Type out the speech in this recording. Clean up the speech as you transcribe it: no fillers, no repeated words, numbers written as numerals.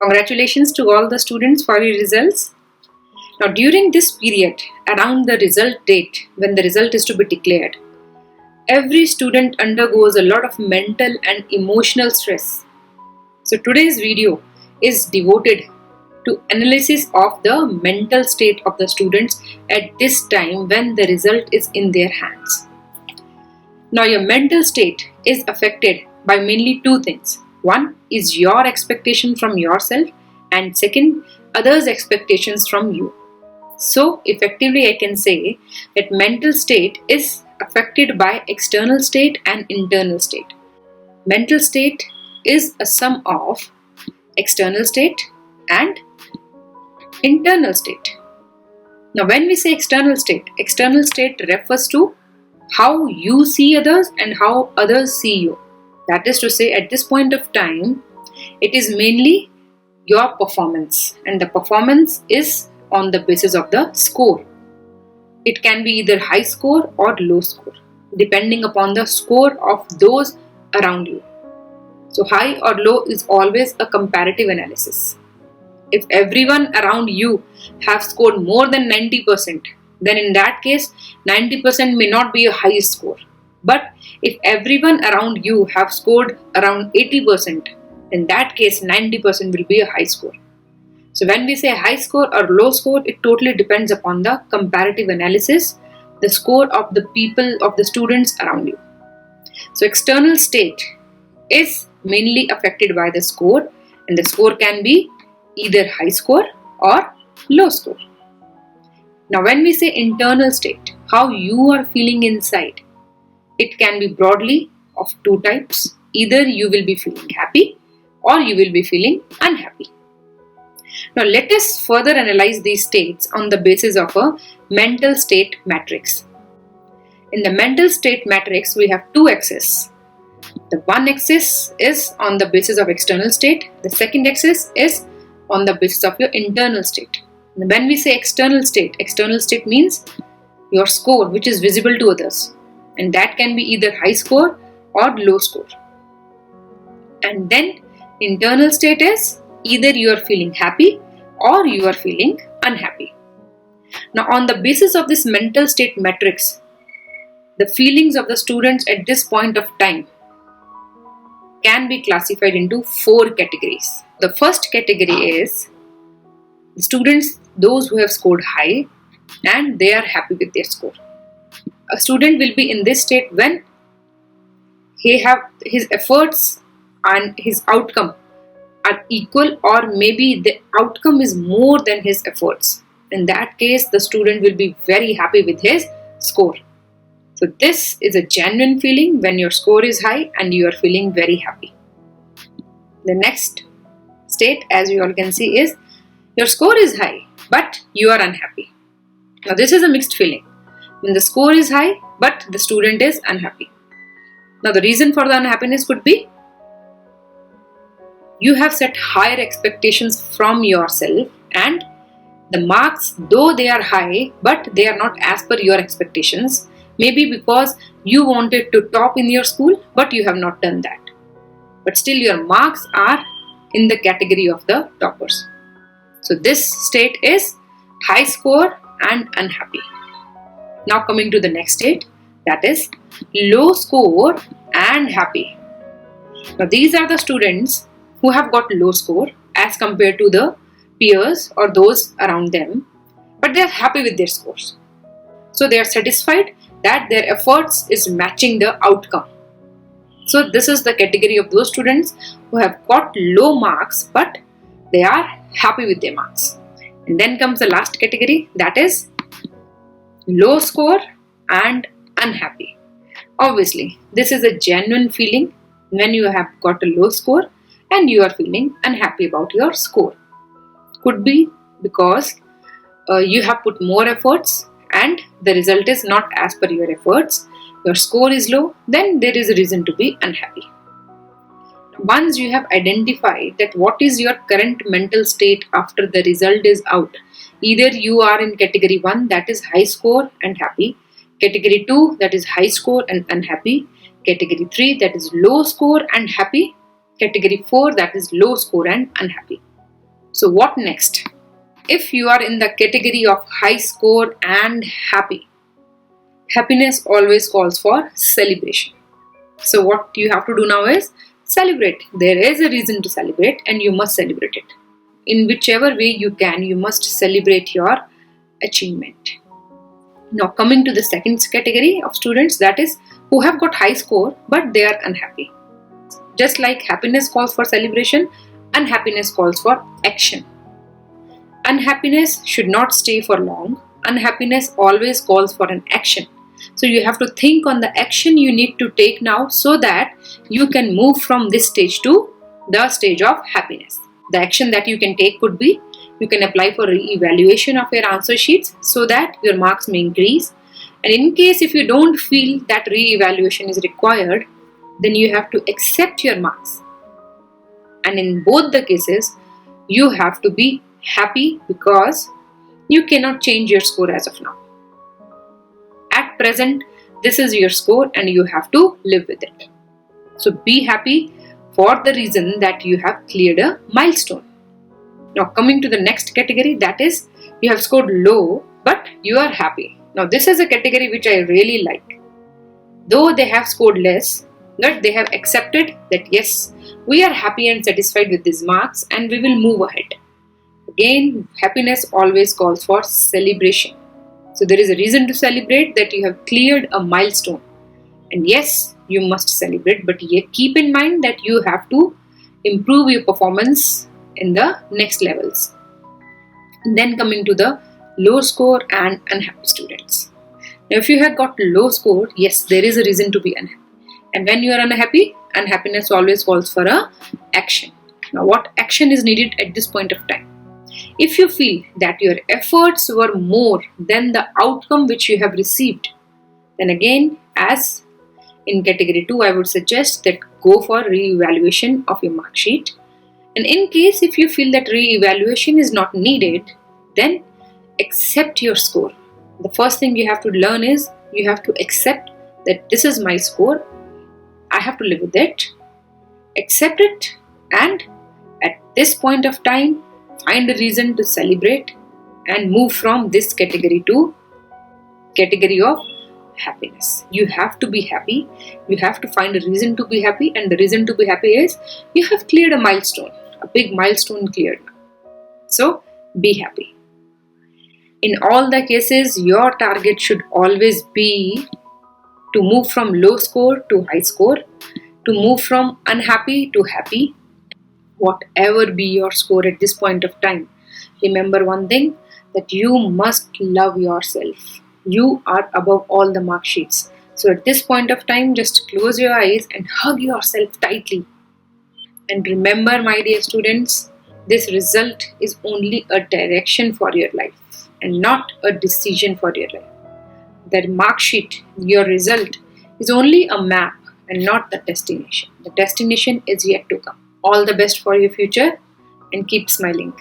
Congratulations to all the students for your results. Now, during this period, around the result date, when the result is to be declared, every student undergoes a lot of mental and emotional stress. So, today's video is devoted to analysis of the mental state of the students at this time when the result is in their hands. Now, your mental state is affected by mainly two things. One is your expectation from yourself, and second, others' expectations from you. So, effectively, I can say that mental state is affected by external state and internal state. Mental state is a sum of external state and internal state. Now, when we say external state refers to how you see others and how others see you. That is to say, at this point of time, it is mainly your performance, and the performance is on the basis of the score. It can be either high score or low score, depending upon the score of those around you. So, high or low is always a comparative analysis. If everyone around you have scored more than 90%, then in that case 90% may not be a high score. But if everyone around you have scored around 80%, in that case 90% will be a high score. So when we say high score or low score, it totally depends upon the comparative analysis, the score of the people, of the students around you. So external state is mainly affected by the score, and the score can be either high score or low score. Now, when we say internal state, how you are feeling inside, it can be broadly of two types. Either you will be feeling happy or you will be feeling unhappy. Now, let us further analyze these states on the basis of a mental state matrix. In the mental state matrix, we have two axes. The one axis is on the basis of external state. The second axis is on the basis of your internal state. When we say external state means your score which is visible to others, and that can be either high score or low score. And then internal state is either you are feeling happy or you are feeling unhappy. Now, on the basis of this mental state matrix, the feelings of the students at this point of time can be classified into four categories. The first category is the students, those who have scored high and they are happy with their score. A student will be in this state when his efforts and his outcome are equal, or maybe the outcome is more than his efforts. In that case, the student will be very happy with his score. So this is a genuine feeling when your score is high and you are feeling very happy. The next state, as you all can see, is your score is high but you are unhappy. Now this is a mixed feeling. When the score is high but the student is unhappy. Now the reason for the unhappiness could be you have set higher expectations from yourself, and the marks, though they are high but they are not as per your expectations, maybe because you wanted to top in your school but you have not done that. But still your marks are in the category of the toppers. So this state is high score and unhappy. Now coming to the next state, that is low score and happy. Now these are the students who have got low score as compared to the peers or those around them, but they are happy with their scores. So they are satisfied that their efforts is matching the outcome. So this is the category of those students who have got low marks but they are happy with their marks. And then comes the last category, that is low score and unhappy. Obviously, this is a genuine feeling when you have got a low score and you are feeling unhappy about your score. Could be because you have put more efforts and the result is not as per your efforts. Your score is low, then there is a reason to be unhappy. Once you have identified that what is your current mental state after the result is out, either you are in category 1, that is high score and happy, category 2, that is high score and unhappy, category 3, that is low score and happy, category 4, that is low score and unhappy. So what next? If you are in the category of high score and happy, happiness always calls for celebration. So what you have to do now is celebrate. There is a reason to celebrate and you must celebrate it. In whichever way you can, you must celebrate your achievement. Now coming to the second category of students, that is who have got high score but they are unhappy. Just like happiness calls for celebration, unhappiness calls for action. Unhappiness should not stay for long. Unhappiness always calls for an action. So you have to think on the action you need to take now so that you can move from this stage to the stage of happiness. The action that you can take could be, you can apply for re-evaluation of your answer sheets so that your marks may increase. And in case if you don't feel that re-evaluation is required, then you have to accept your marks. And in both the cases, you have to be happy because you cannot change your score as of now. At present, this is your score and you have to live with it. So be happy for the reason that you have cleared a milestone. Now coming to the next category, that is you have scored low but you are happy. Now this is a category which I really like. Though they have scored less, but they have accepted that yes, we are happy and satisfied with these marks and we will move ahead. Again, happiness always calls for celebration. So there is a reason to celebrate that you have cleared a milestone. And yes, you must celebrate, but yet keep in mind that you have to improve your performance in the next levels. And then coming to the low score and unhappy students. Now if you have got low score, yes, there is a reason to be unhappy. And when you are unhappy, unhappiness always calls for a action. Now what action is needed at this point of time? If you feel that your efforts were more than the outcome which you have received, then again, as in category 2, I would suggest that go for re-evaluation of your mark sheet. And in case if you feel that re-evaluation is not needed, then accept your score. The first thing you have to learn is you have to accept that this is my score. I have to live with it. Accept it, and at this point of time, find a reason to celebrate and move from this category to category of happiness. You have to be happy. You have to find a reason to be happy, and the reason to be happy is you have cleared a milestone, a big milestone cleared. So be happy. In all the cases, your target should always be to move from low score to high score, to move from unhappy to happy. Whatever be your score at this point of time, remember one thing, that you must love yourself. You are above all the mark sheets. So at this point of time, just close your eyes and hug yourself tightly. And remember, my dear students, this result is only a direction for your life and not a decision for your life. The mark sheet, your result, is only a map and not the destination. The destination is yet to come. All the best for your future and keep smiling.